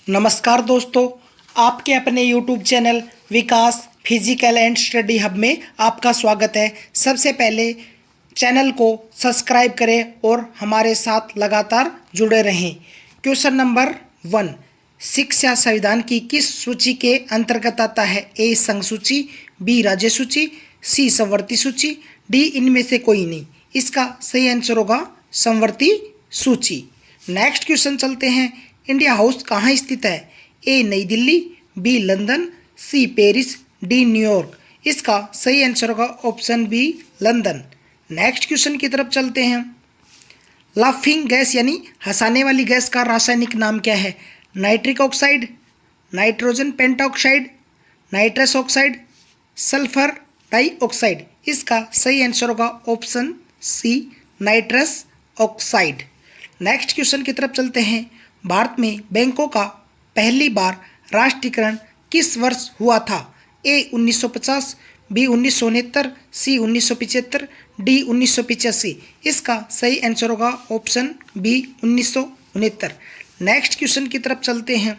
नमस्कार दोस्तों, आपके अपने YouTube channel Vikas physical and study hub में आपका स्वागत है। सबसे पहले चैनल को सब्सक्राइब करें और हमारे साथ लगातार जुड़े रहें। क्वेश्चन नंबर 1, शिक्षा संविधान की किस सूची के अंतर्गत आता है? ए संघ सूची, बी राज्य सूची, सी संवर्ती सूची, डी इनमें से कोई नहीं। इसका सही आंसर होगा संवर्ती सूची। नेक्स्ट क्वेश्चन चलते हैं। इंडिया हाउस कहाँ स्थित है? A Nai Delhi, B London, C Paris, D New York. इसका सही आंसर होगा option B London. Next question की तरफ चलते हैं। लाफिंग गैस यानी हंसाने वाली गैस का रासायनिक नाम क्या है? Nitric oxide, nitrogen pentaoxide, nitrous oxide, sulphur dioxide. इसका सही आंसर होगा option C nitrous oxide. Next question की तरफ चलते हैं। भारत में बैंकों का पहली बार राष्ट्रीयकरण किस वर्ष हुआ था? ए 1950, बी 1969, सी 1975, डी 1985। इसका सही आंसर होगा ऑप्शन बी 1969। नेक्स्ट क्वेश्चन की तरफ चलते हैं।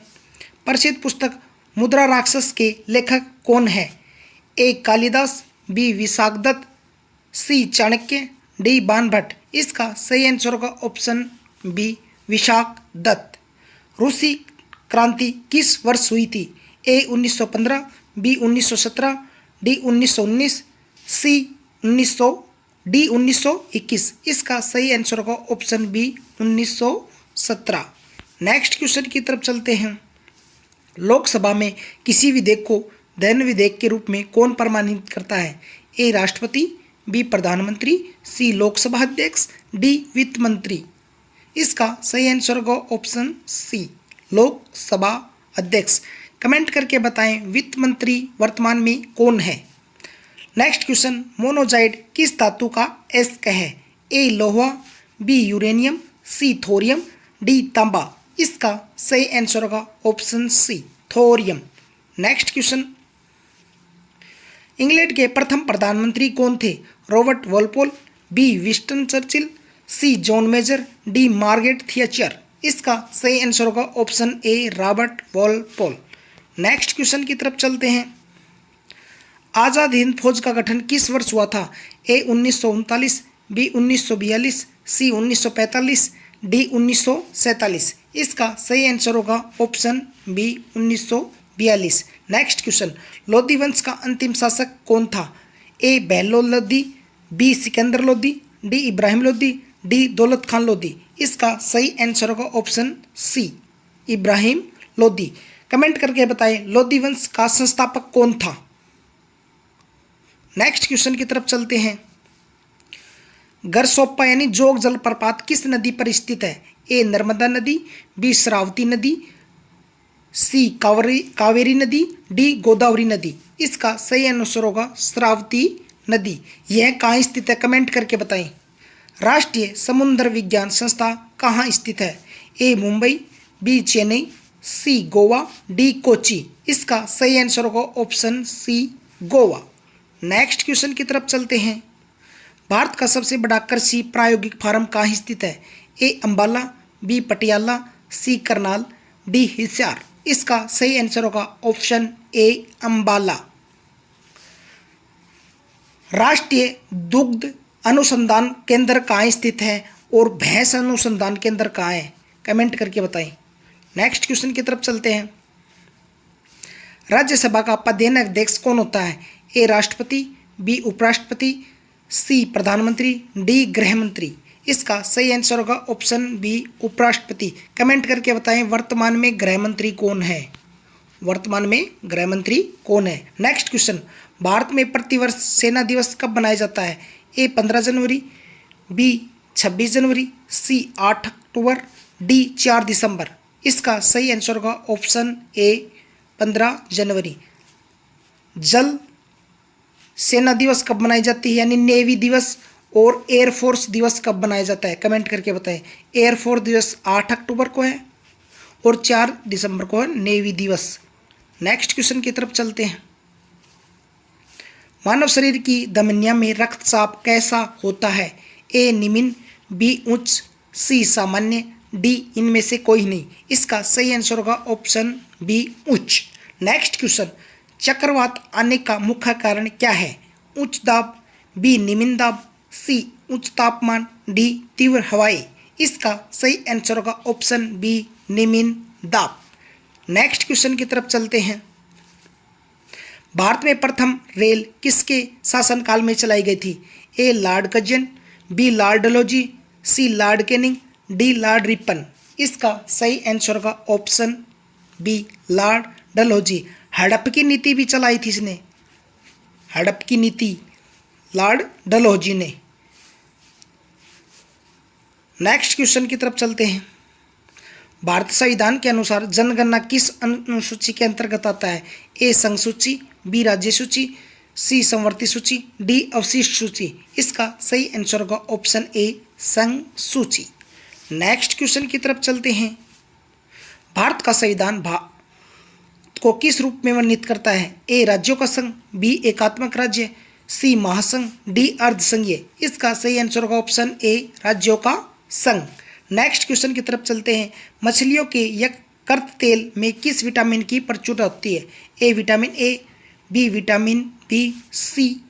प्रसिद्ध पुस्तक मुद्रा राक्षस के लेखक कौन है? ए कालिदास, बी विशाखदत्त, सी चाणक्य, डी बाणभट्ट। इसका सही आंसर होगा ऑप्शन बी विशाखदत्त। रूसी क्रांति किस वर्ष हुई थी? ए 1915, बी 1917, डी 1919, सी 1900, डी 1921। इसका सही आंसर होगा ऑप्शन बी 1917। नेक्स्ट क्वेश्चन की तरफ चलते हैं। लोकसभा में किसी विधेयक को दैन्य विधेयक के रूप में कौन प्रमाणित करता है? ए राष्ट्रपति, बी प्रधानमंत्री, सी लोकसभा अध्यक्ष, डी वित्त मंत्री। इसका सही आंसर होगा ऑप्शन सी लोकसभा अध्यक्ष। कमेंट करके बताएं वित्त मंत्री वर्तमान में कौन है। Next question. मोनोजाइड किस धातु का एस्क है? ए लोहा, B uranium, C thorium, D तांबा। इसका सही आंसर होगा option C thorium. Next question. England के प्रथम प्रधानमंत्री कौन थे? Robert Walpole, B Winston Churchill, C John Major, D Margaret Thatcher. इसका सही आंसर होगा option A Robert Walpole. Next question की तरफ चलते हैं। आज़ाद हिंद फौज का गठन किस वर्ष हुआ था? A 1939, B 1942, C 1945, D 1947। इसका सही आंसर होगा option B 1942। Next question. Lodhi वंश का अंतिम शासक कौन था? A Bahlol Lodhi, B Sikandar Lodhi, D Ibrahim Lodhi, D Daulat Khan Lodhi. इसका सही आंसर होगा option C Ibrahim Lodhi. Comment करके बताएं लोधी वंश का संस्थापक कौन था। नेक्स्ट क्वेश्चन की तरफ चलते हैं। गरसोप्पा यानी जोग जलप्रपात किस नदी पर स्थित है? ए नर्मदा नदी, बी श्रावती नदी, सी कावेरी नदी, डी गोदावरी नदी। इसका सही आंसर होगा श्रावती नदी। यह कहाँ स्थित है? कमेंट करके बताएं। राष्ट्रीय समुद्र विज्ञान संस्था कहाँ स्थित है? A Mumbai, B Chennai, C Goa, D Kochi. इसका सही आंसर होगा option C Goa. Next question की तरफ चलते हैं। भारत का सबसे बड़ा कृषि प्रायोगिक फार्म कहाँ स्थित है? ए अंबाला, बी पटियाला, सी करनाल, डी हिसार। इसका सही आंसर होगा ऑप्शन ए अंबाला। राष्ट्रीय दुग्ध अनुसंधान केंद्र कहाँ स्थित है और भैंस अनुसंधान केंद्र कहाँ है? कमेंट करके बताएं। नेक्स्ट क्वेश्चन की तरफ चलते हैं। राज्यसभा का पदेन अध्यक्ष कौन होता है? ए राष्ट्रपति, बी उपराष्ट्रपति, सी प्रधानमंत्री, डी गृह मंत्री। इसका सही आंसर होगा ऑप्शन बी उपराष्ट्रपति। कमेंट करके बताएं वर्तमान में गृह मंत्री कौन है। वर्तमान में गृह मंत्री कौन है? Next question. भारत में प्रतिवर्ष सेना दिवस कब मनाया जाता है? ए 15 जनवरी, बी 26 जनवरी, सी 8 अक्टूबर, डी 4 दिसंबर। इसका सही आंसर होगा ऑप्शन ए 15 जनवरी। जल सेना दिवस कब मनाई जाती है यानी नेवी दिवस, और एयरफोर्स दिवस कब मनाया जाता है? कमेंट करके बताएं। एयरफोर्स दिवस 8 अक्टूबर को है और 4 दिसंबर को है नेवी दिवस। नेक्स्ट क्वेश्चन की तरफ चलते हैं। मानव शरीर की धमनियों में रक्तचाप कैसा होता है? ए निम्न, बी उच्च, सी सामान्य, डी इनमें से कोई नहीं। इसका सही आंसर होगा ऑप्शन बी उच्च। नेक्स्ट क्वेश्चन, चक्रवात आने का मुख्य कारण क्या है? उच्च दाब, बी निम्न दाब, सी उच्च तापमान, डी तीव्र हवाएं। इसका सही आंसर होगा ऑप्शन बी निम्न दाब। नेक्स्ट क्वेश्चन की तरफ चलते हैं। भारत में प्रथम रेल किसके शासनकाल में चलाई गई थी? A Lord Curzon, B Lord Dalhousie, C Lord Canning, D Lord Ripon. इसका सही आंसर होगा ऑप्शन बी लॉर्ड डलहौजी। हड़प की नीति भी चलाई थी इसने, हड़प की नीति लॉर्ड डलहौजी ने। नेक्स्ट क्वेश्चन की तरफ चलते हैं। भारत संविधान के अनुसार जनगणना किस अनुसूची के अंतर्गत आता है? ए संघ सूची, बी राज्य सूची, सी समवर्ती सूची, डी अवशिष्ट सूची। इसका सही आंसर होगा ऑप्शन ए संघ सूची। नेक्स्ट क्वेश्चन की तरफ चलते हैं। भारत का संविधान को किस रूप में वर्णित करता है? ए राज्यों का संघ, बी एकात्मक राज्य, सी महासंघ, डी अर्धसंघीय। इसका सही आंसर होगा ऑप्शन ए राज्यों का संघ। नेक्स्ट क्वेश्चन की तरफ चलते हैं। मछलियों के यकृत तेल में किस विटामिन की प्रचुरता होती है? A vitamin A, B vitamin B, C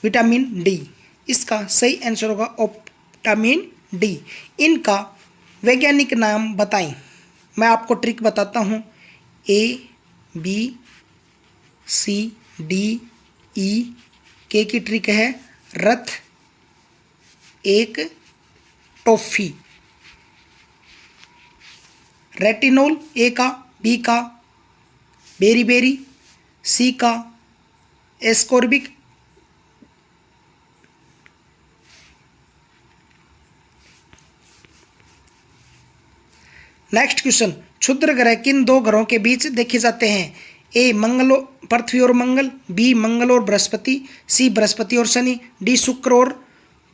vitamin D. इसका सही आंसर होगा विटामिन डी। इनका वैज्ञानिक नाम बताएं। मैं आपको ट्रिक बताता हूँ। A B C D E के की ट्रिक है रथ, एक टॉफी। रेटिनोल ए का, बी का बेरी बेरी, सी का एस्कॉर्बिक, नेक्स्ट क्वेश्चन, क्षुद्र ग्रह किन दो ग्रहों के बीच देखे जाते हैं? ए मंगल पृथ्वी और मंगल, बी मंगल और बृहस्पति, सी बृहस्पति और शनि, डी शुक्र और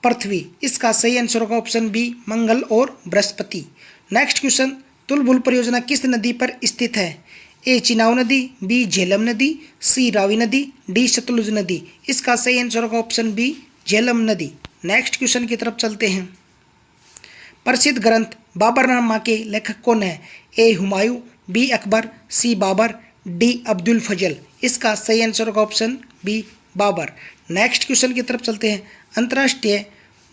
पृथ्वी। इसका सही आंसर होगा ऑप्शन बी मंगल और बृहस्पति। नेक्स्ट क्वेश्चन, तुलबुल परियोजना किस नदी पर स्थित है? ए चिनाव नदी, बी झेलम नदी, सी रावी नदी, डी सतलुज नदी। इसका सही आंसर होगा ऑप्शन बी झेलम नदी। नेक्स्ट क्वेश्चन की तरफ चलते हैं। प्रसिद्ध ग्रंथ बाबरनामा के लेखक कौन है? A Humayun, B Akbar, C Babur, D Abdul Fazal. इसका सही आंसर होगा option B Babur. Next question की तरफ चलते हैं। अंतर्राष्ट्रीय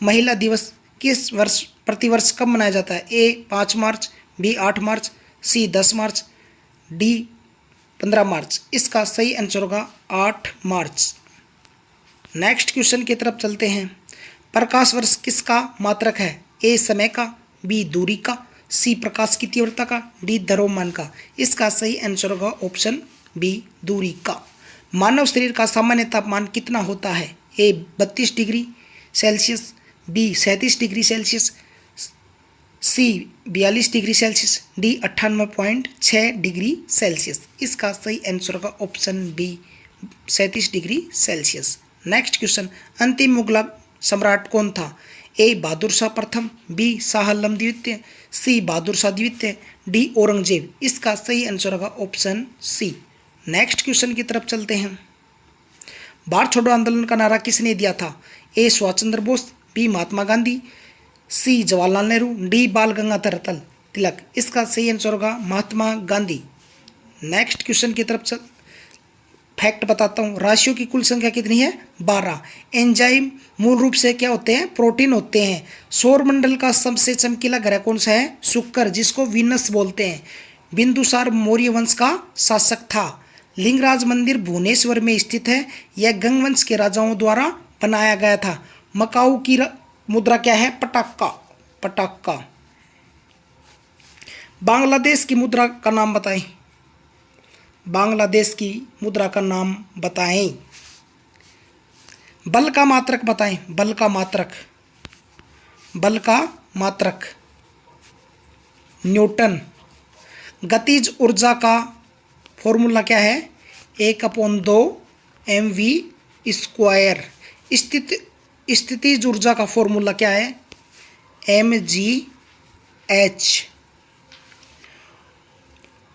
महिला दिवस किस वर्ष प्रतिवर्ष कब मनाया जाता है? ए 5 मार्च, बी 8 मार्च, सी 10 मार्च, डी 15 मार्च। इसका सही आंसर होगा 8 मार्च। नेक्स्ट क्वेश्चन की तरफ चलते हैं। प्रकाश वर्ष किसका मात्रक है? ए समय का, बी दूरी का, सी प्रकाश की तीव्रता का, डी द्रव्यमान का। इसका सही आंसर होगा ऑप्शन बी दूरी का। मानव शरीर का सामान्य तापमान कितना होता है? A 32 degree Celsius, B 37 degree Celsius, C 42 degree Celsius, D 98.6 degree Celsius. इसका सही आंसर होगा option B 37 degree Celsius. Next question, अंतिम मुगल सम्राट कौन था? ए बहादुर शाह प्रथम, बी शाह आलम द्वितीय, सी बहादुर शाह द्वितीय, डी औरंगजेब। इसका सही आंसर होगा ऑप्शन सी। नेक्स्ट क्वेश्चन की तरफ चलते हैं। भारत छोड़ो आंदोलन का नारा किसने दिया था? ए सुभाष चंद्र बोस, बी महात्मा गांधी, सी जवाहरलाल नेहरू, डी बाल गंगाधर तिलक। इसका सही आंसर होगा महात्मा गांधी। नेक्स्ट क्वेश्चन की तरफ फैक्ट बताता हूँ। राशियों की कुल संख्या कितनी है? 12। एंजाइम मूल रूप से क्या होते हैं? प्रोटीन होते हैं। सौरमंडल का सबसे चमकीला ग्रह कौन सा है? शुक्र, जिसको वीनस बोलते हैं। बिंदुसार मौर्य वंश का शासक था। लिंगराज मंदिर भुवनेश्वर में स्थित है। यह गंग वंश के राजाओं द्वारा बनाया गया था। मकाऊ की मुद्रा क्या है? पटाक्का, पटाक्का। बांग्लादेश की मुद्रा का नाम बताएं। बांग्लादेश की मुद्रा का नाम बताएं। बल का मात्रक बताएं। बल का मात्रक, बल का मात्रक न्यूटन। गतिज ऊर्जा का फॉर्मूला क्या है? 1/2 mv²। स्थितिज ऊर्जा का फॉर्मूला क्या है? mgh।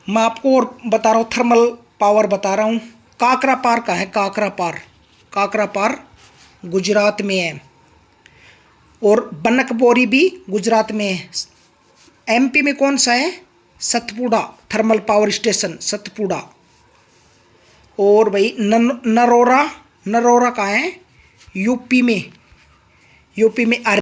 मैं आपको और बता रहा हूँ, थर्मल पावर बता रहा हूँ। काकरा पार का है? काकरा पार, काकरा पार गुजरात में है। और बनकबोरी भी गुजरात में है। एमपी में कौन सा है? Satpura thermal power station, Satpura. और भाई नरोरा, नरोरा कहाँ है? यूपी में, यूपी में